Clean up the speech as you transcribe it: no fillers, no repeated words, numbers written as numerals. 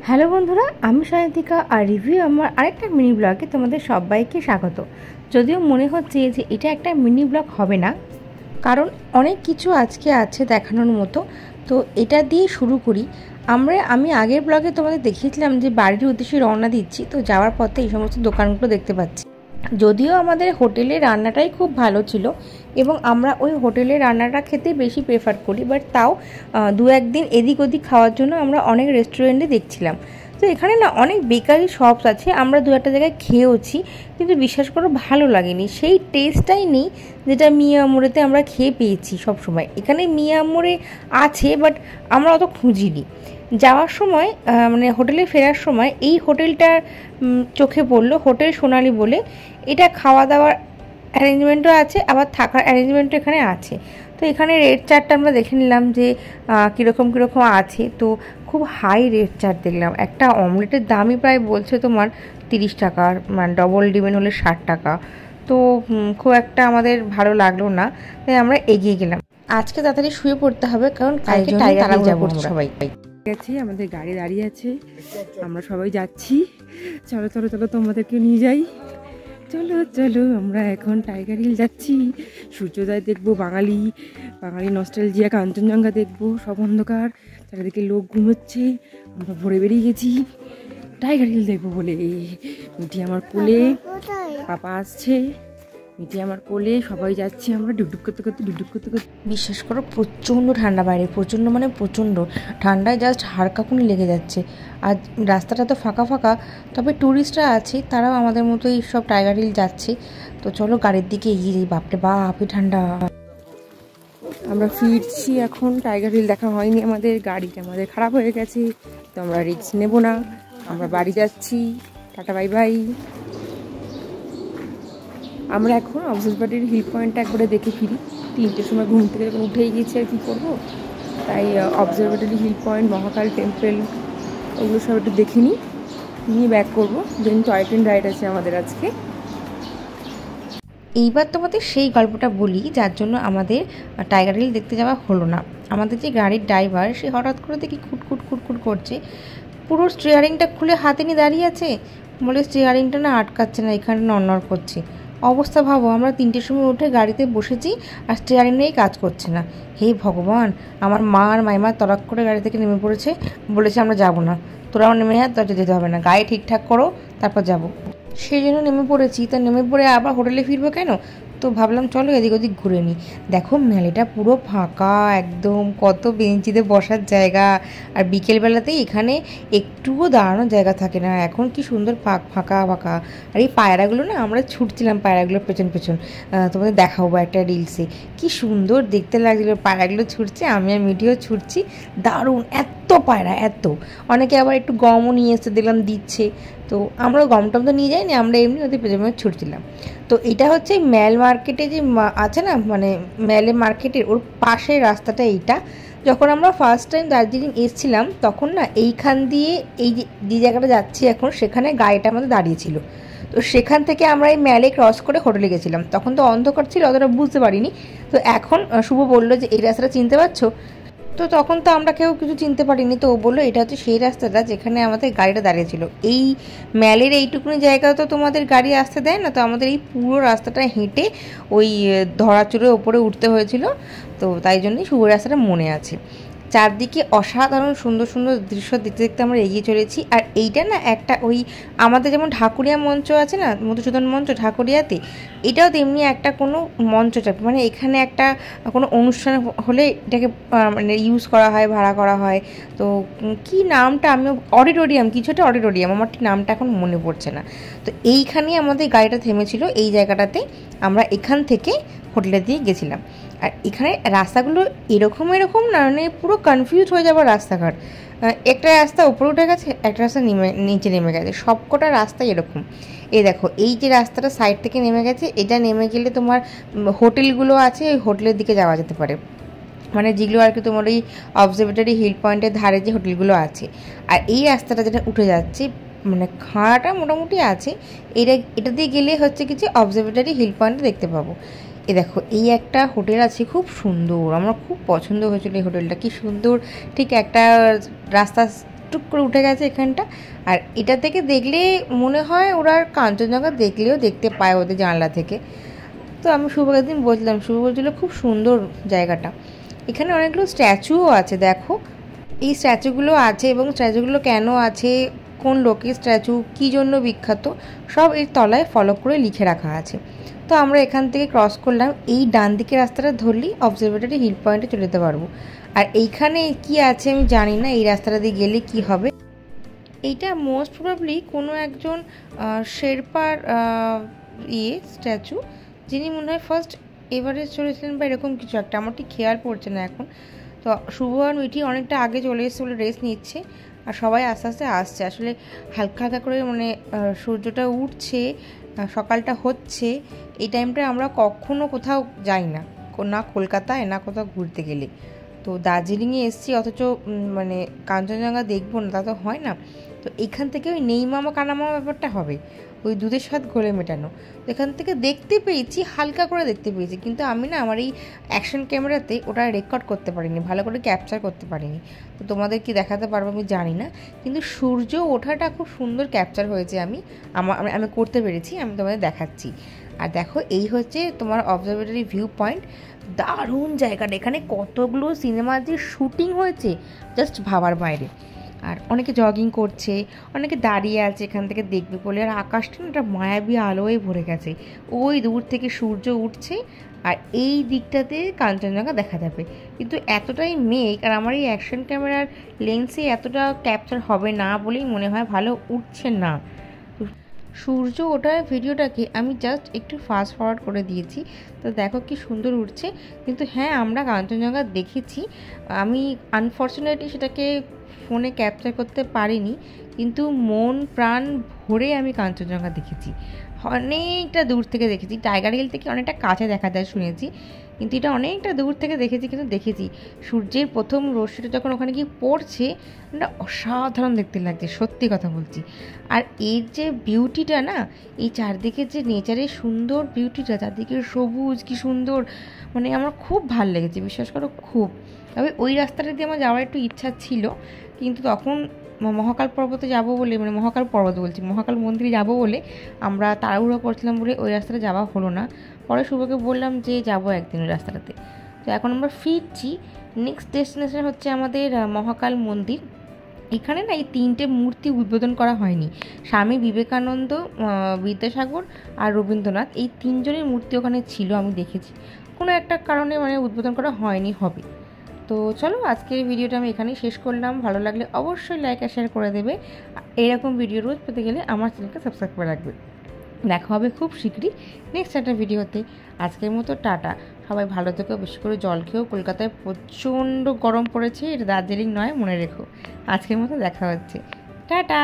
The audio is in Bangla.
হ্যালো বন্ধুরা, আমি সায়ন্তিকা আর রিভিউ আমার আরেকটা মিনি ব্লগে তোমাদের সবাইকে স্বাগত। যদিও মনে হচ্ছে যে এটা একটা মিনি ব্লগ হবে না, কারণ অনেক কিছু আজকে আছে দেখানোর মতো। তো এটা দিয়ে শুরু করি। আমি আগের ব্লগে তোমাদের দেখিয়েছিলাম যে বাড়ির উদ্দেশ্যে রওনা দিচ্ছি। তো যাওয়ার পথে এই সমস্ত দোকানগুলো দেখতে পাচ্ছি। যদিও আমাদের হোটেলের রান্নাটাই খুব ভালো ছিল এবং আমরা ওই হোটেলের রান্নাটা খেতে বেশি প্রেফার করি, বাট তাও দু একদিন এদিক ওদিক খাওয়ার জন্য আমরা অনেক রেস্টুরেন্টে দেখছিলাম। তো এখানে না অনেক বেকারি শপস আছে, আমরা দু একটা জায়গায় খেয়েওছি, কিন্তু বিশ্বাস করো ভালো লাগেনি। সেই টেস্টটাই নেই যেটা মিয়া মোড়েতে আমরা খেয়ে পেয়েছি সব সময়। এখানে মিয়া মোড়ে আছে, বাট আমরা অত খুঁজিনি। যাওয়ার সময় মানে হোটেলে ফেরার সময় এই হোটেলটার চোখে পড়লো, হোটেল সোনালি বলে। এটা খাওয়া দাওয়ার অ্যারেঞ্জমেন্টও আছে, আবার থাকার অ্যারেঞ্জমেন্টও এখানে আছে। তো এখানে রেট চার্টটা আমরা দেখে নিলাম যে কীরকম আছে। তো খুব হাই রেট চার্ট দেখলাম। একটা অমলেটের দামই প্রায় বলছে তোমার 30 টাকা, মানে ডবল ডিমেন হলে 60 টাকা। তো খুব একটা আমাদের ভালো লাগলো না, তাই আমরা এগিয়ে গেলাম। আজকে তাড়াতাড়ি শুয়ে পড়তে হবে, কারণ কালকে টাইগার যাবো সবাই। আছে আমাদের গাড়ি দাঁড়িয়ে আছে, আমরা সবাই যাচ্ছি। চলো চলো চলো তোমাদেরকে নিয়ে যাই। চলো চলো, আমরা এখন টাইগার হিল যাচ্ছি। সূর্যোদয় দেখবো, বাঙালি নস্টালজিয়া, কাঞ্চনজঙ্ঘা দেখবো। সব অন্ধকার, চারিদিকে লোক ঘুমোচ্ছে। আমরা ভোরে বেরিয়ে গেছি টাইগার হিল দেখবো বলে। মিঠি আমার কোলে, পাপা আসছে, মিঠি আমার কোলে, সবাই যাচ্ছি আমরা ডুকডুক করতে করতে। বিশ্বাস করো প্রচণ্ড ঠান্ডা বাইরে, প্রচণ্ড মানে প্রচণ্ড ঠান্ডায় জাস্ট হাড় কাঁপুনি লেগে যাচ্ছে। আর রাস্তাটা তো ফাঁকা ফাঁকা, তবে ট্যুরিস্টরা আছে, তারাও আমাদের মতোই সব টাইগার হিল যাচ্ছে। তো চলো গাড়ির দিকে এগিয়ে যাই। বাপরে বাপ, ঠান্ডা। আমরা ফিরছি এখন। টাইগার হিল দেখা হয়নি আমাদের, গাড়িটা আমাদের খারাপ হয়ে গেছে, তো আমরা রিস্ক নেব না। আমরা বাড়ি যাচ্ছি, টাটা বাই বাই। আমরা এখন অবজারভেটরি হিল পয়েন্টটা একবারে দেখে ফিরি। 3টের সময় ঘুম থেকে যখন উঠেই গেছি, আর কী করবো, তাই অবজারভেটরি হিল পয়েন্ট, মহাকাল টেম্পল, ওগুলো সব একটু দেখে নিয়ে ব্যাক করবো। দেন টয় ট্রেন রাইড আছে আমাদের আজকে। এইবার তোমাদের সেই গল্পটা বলি যার জন্য আমাদের টাইগার হিল দেখতে যাওয়া হলো না। আমাদের যে গাড়ির ড্রাইভার, সে হঠাৎ করে দেখি খুটখুট করছে, পুরো স্টিয়ারিংটা খুলে হাতে নিয়ে দাঁড়িয়ে আছে। বলে স্টিয়ারিংটা না আটকাচ্ছে না, এখানে নড়নড় করছে। অবস্থা ভাবো, আমরা 3টের সময় উঠে গাড়িতে বসেছি আর স্টিয়ারিং নিয়েই কাজ করছে না। হে ভগবান! আমার মা আর মাইমা তরাক করে গাড়ি থেকে নেমে পড়েছে, বলেছে আমরা যাবো না, তোরাও নেমে যেতে হবে না, গাড়ি ঠিকঠাক করো তারপর যাবো। সেই জন্য নেমে পড়েছি। তা নেমে পড়ে আবার হোটেলে ফিরবো কেন? তো ভাবলাম চলো এদিক ওদিক ঘুরে নিই। দেখো মেলাটা পুরো ফাঁকা একদম, কত বেঞ্চিতে বসার জায়গা। আর বিকেলবেলাতেই এখানে একটুও দাঁড়ানোর জায়গা থাকে না। এখন কি সুন্দর ফাঁকা। আর এই পায়রাগুলো না, আমরা ছুটছিলাম পায়রাগুলোর পেছন। তোমাদের দেখাবো একটা রিলসে, কি সুন্দর দেখতে লাগছিলো পায়রাগুলো ছুটছে, আমি আর মিডিও ছুটছি। দারুণ, এত পায়রা এত। অনেকে আবার একটু গমও নিয়ে এসে দেখলাম দিচ্ছে। তো আমরা গমটম তো নিয়ে যাইনি, আমরা এমনি ওদের পেছনে ছুটছিলাম। তো এটা হচ্ছে ম্যাল মার্কেটে যে আছে না, মানে ম্যালে মার্কেটের ওর পাশের রাস্তাটা এইটা। যখন আমরা ফার্স্ট টাইম দার্জিলিং এসেছিলাম, তখন না এইখান দিয়ে এই যে জায়গাটা যাচ্ছি এখন, সেখানে গাড়িটা আমাদের দাঁড়িয়েছিল। তো সেখান থেকে আমরা এই ম্যালে ক্রস করে হোটেলে গেছিলাম। তখন তো অন্ধকার ছিল, অতটা বুঝতে পারিনি। তো এখন শুভ বললো যে এই রাস্তাটা চিনতে পারছো? তো তখন তো আমরা কেউ কিছু চিনতে পারিনি। তো ও বললো এটা হচ্ছে সেই রাস্তাটা যেখানে আমাদের গাড়িটা দাঁড়িয়েছিল। এই ম্যালের এইটুকুনি জায়গা তো তোমাদের গাড়ি আসতে দেয় না, তো আমাদের এই পুরো রাস্তাটা হেঁটে ওই ধরাচুরের ওপরে উঠতে হয়েছিল। তো তাই জন্যই শুভ রাস্তাটা মনে আছে। চারদিকে অসাধারণ সুন্দর দৃশ্য দেখতে দেখতে আমরা এগিয়ে চলেছি। আর এইটা না একটা ওই আমাদের যেমন ঢাকুরিয়া মঞ্চ আছে না, মধুসূদন মঞ্চ ঢাকুরিয়াতে, এটাও তেমনি একটা কোনো মঞ্চ টাইপ, মানে এখানে একটা কোনো অনুষ্ঠান হলে এটাকে মানে ইউজ করা হয়, ভাড়া করা হয়। তো কি নামটা, আমি অডিটোরিয়াম, কিছু একটা অডিটোরিয়াম, আমার ঠিক নামটা এখন মনে পড়ছে না। তো এইখানেই আমাদের গাড়িটা থেমেছিল, এই জায়গাটাতে। আমরা এখান থেকে হোটেলের দিয়ে গেছিলাম। আর এখানে রাস্তাগুলো এরকম না, মানে পুরো কনফিউজ হয়ে যাবার রাস্তাঘাট। একটা রাস্তা উপরে উঠে গেছে, একটা রাস্তা নিচে নেমে গেছে, সবকটা রাস্তা এরকম। এই দেখো, এই যে রাস্তাটা সাইড থেকে নেমে গেছে, এটা নেমে গেলে তোমার হোটেলগুলো আছে, ওই হোটেলের দিকে যাওয়া যেতে পারে, মানে যেগুলো আর কি তোমার ওই অবজারভেটরি হিল পয়েন্টের ধারে যে হোটেলগুলো আছে। আর এই রাস্তাটা যেটা উঠে যাচ্ছে, মানে খাড়াটা মোটামুটি আছে, এটা দিয়ে গেলে হচ্ছে কি যে অবজারভেটরি হিল পয়েন্টটা দেখতে পাবো। এ দেখো, এই একটা হোটেল আছে, খুব সুন্দর, আমার খুব পছন্দ হয়েছিল এই হোটেলটা, কি সুন্দর। ঠিক একটা রাস্তা টুক করে উঠে গেছে এখানটা। আর এটা থেকে দেখলে মনে হয় ওরা কাঞ্চনজঙ্ঘা দেখলেও দেখতে পায় ওদের জানলা থেকে। তো আমি শুভকে একদিন বলছিলাম, শুভ বলছিল খুব সুন্দর জায়গাটা। এখানে অনেকগুলো স্ট্যাচুও আছে, দেখো এই স্ট্যাচুগুলো আছে, এবং স্ট্যাচুগুলো কেন আছে, কোন লোকের স্ট্যাচু, কী জন্য বিখ্যাত, সব এর তলায় ফলো করে লিখে রাখা আছে। তো আমরা এখান থেকে ক্রস করলাম, এই ডান দিকের রাস্তাটা ধরলেই অবজারভেটরি হিল পয়েন্টে চলে যেতে পারবো। আর এইখানে কি আছে আমি জানি না, এই রাস্তাটা দিয়ে গেলে কি হবে। এইটা মোস্ট প্রবাবলি কোনো একজন শেরপার স্ট্যাচু, যিনি মনে হয় ফার্স্ট এভারেস্ট চলেছিলেন বা এরকম কিছু একটা, আমার ঠিক খেয়াল পড়ছে না এখন। তো শুভ আর মিঠি অনেকটা আগে চলে এসেছে বলে রেস্ট নিচ্ছে, আর সবাই আস্তে আস্তে আসছে। আসলে হালকা হালকা করে মানে সূর্যটা উঠছে, সকালটা হচ্ছে, এই টাইমটা আমরা কখনো কোথাও যাই না, না কলকাতায় না কোথাও ঘুরতে গেলে। তো দার্জিলিংয়ে এসেছি অথচ মানে কাঞ্চনজঙ্ঘা দেখবো না, তা তো হয় না। তো এখান থেকে ওই নেই মামা কানা মামা ব্যাপারটা হবে, ওই দুধের স্বাদ ঘোলে মেটানো। তো এখান থেকে দেখতে পেয়েছি, হালকা করে দেখতে পেয়েছি, কিন্তু আমি না আমার এই অ্যাকশন ক্যামেরাতে ওটা রেকর্ড করতে পারিনি, ভালো করে ক্যাপচার করতে পারিনি। তো তোমাদের কি দেখাতে পারবো আমি জানি না, কিন্তু সূর্য ওঠাটা খুব সুন্দর ক্যাপচার হয়েছে, আমি করতে পেরেছি, আমি তোমাদের দেখাচ্ছি। আর দেখো এই হচ্ছে তোমার অবজারভেটরি ভিউ পয়েন্ট, দারুণ জায়গাটা। এখানে কতগুলো সিনেমার যে শ্যুটিং হয়েছে জাস্ট ভাবার বাইরে। আর অনেকে জগিং করছে, অনেকে দাঁড়িয়ে আছে এখান থেকে দেখবে বলে। আর আকাশটা না একটা মায়াবী আলোয় ভরে গেছে, ওই দূর থেকে সূর্য উঠছে আর এই দিকটাতে কাঞ্চনজঙ্ঘা দেখা যাবে। কিন্তু এতটাই মেঘ, আর আমার এই অ্যাকশন ক্যামেরার লেন্সে এতটা ক্যাপচার হবে না বলেই মনে হয় ভালো উঠছে না। সূর্য ওঠার ভিডিওটাকে আমি জাস্ট একটু ফাস্ট ফরওয়ার্ড করে দিয়েছি, তো দেখো কি সুন্দর উঠছে। কিন্তু হ্যাঁ, আমরা কাঞ্চনজঙ্ঘা দেখেছি, আমি আনফর্চুনেটলি সেটাকে ফোনে ক্যাপচার করতে পারিনি, কিন্তু মন প্রাণ ভরে আমি কাঞ্চনজঙ্ঘা দেখেছি, অনেকটা দূর থেকে দেখেছি। টাইগার হিল থেকে অনেকটা কাছে দেখা যায় শুনেছি, কিন্তু এটা অনেকটা দূর থেকে দেখেছি, কিন্তু দেখেছি সূর্যের প্রথম রশ্মিটা যখন ওখানে গিয়ে পড়ছে, এটা অসাধারণ দেখতে লাগছে, সত্যি কথা বলছি। আর এর যে বিউটিটা না, এই চারদিকে যে নেচারের সুন্দর বিউটিটা, চারদিকে সবুজ কি সুন্দর, মানে আমার খুব ভালো লেগেছে, বিশ্বাস করো খুব। তবে ওই রাস্তাটা দিয়ে আমার যাওয়ার একটু ইচ্ছা ছিল, কিন্তু তখন মহাকাল পর্বতে যাব বলে, মানে মহাকাল পর্বত বলছি, মহাকাল মন্দিরে যাব বলে আমরা তাড়াহুড়ো করছিলাম বলে ওই রাস্তাটা যাওয়া হলো না। পরে শুভকে বললাম যে যাবো একদিন ওই রাস্তাটাতে। তো এখন আমরা ফিরছি, নেক্সট ডেস্টিনেশন হচ্ছে আমাদের মহাকাল মন্দির। এখানে না এই 3টে মূর্তি উদ্বোধন করা হয়নি, স্বামী বিবেকানন্দ, বিদ্যাসাগর আর রবীন্দ্রনাথ, এই 3জনের মূর্তি ওখানে ছিল, আমি দেখেছি। কোনো একটা কারণে মানে উদ্বোধন করা হয়নি, হবে। তো চলো আজকের ভিডিওটা আমি এখানেই শেষ করলাম। ভালো লাগলে অবশ্যই লাইক আর শেয়ার করে দেবে। এরকম ভিডিও রোজ পেতে গেলে আমার চ্যানেলকে সাবস্ক্রাইব করে রাখবে। দেখা হবে খুব শীঘ্রই নেক্সট একটা ভিডিওতে। আজকের মতো টাটা, সবাই ভালো থেকো, বেশি করে জল খেও। কলকাতায় প্রচণ্ড গরম পড়েছে, এটা দার্জিলিং নয়, মনে রেখো। আজকের মতো দেখা হচ্ছে, টাটা।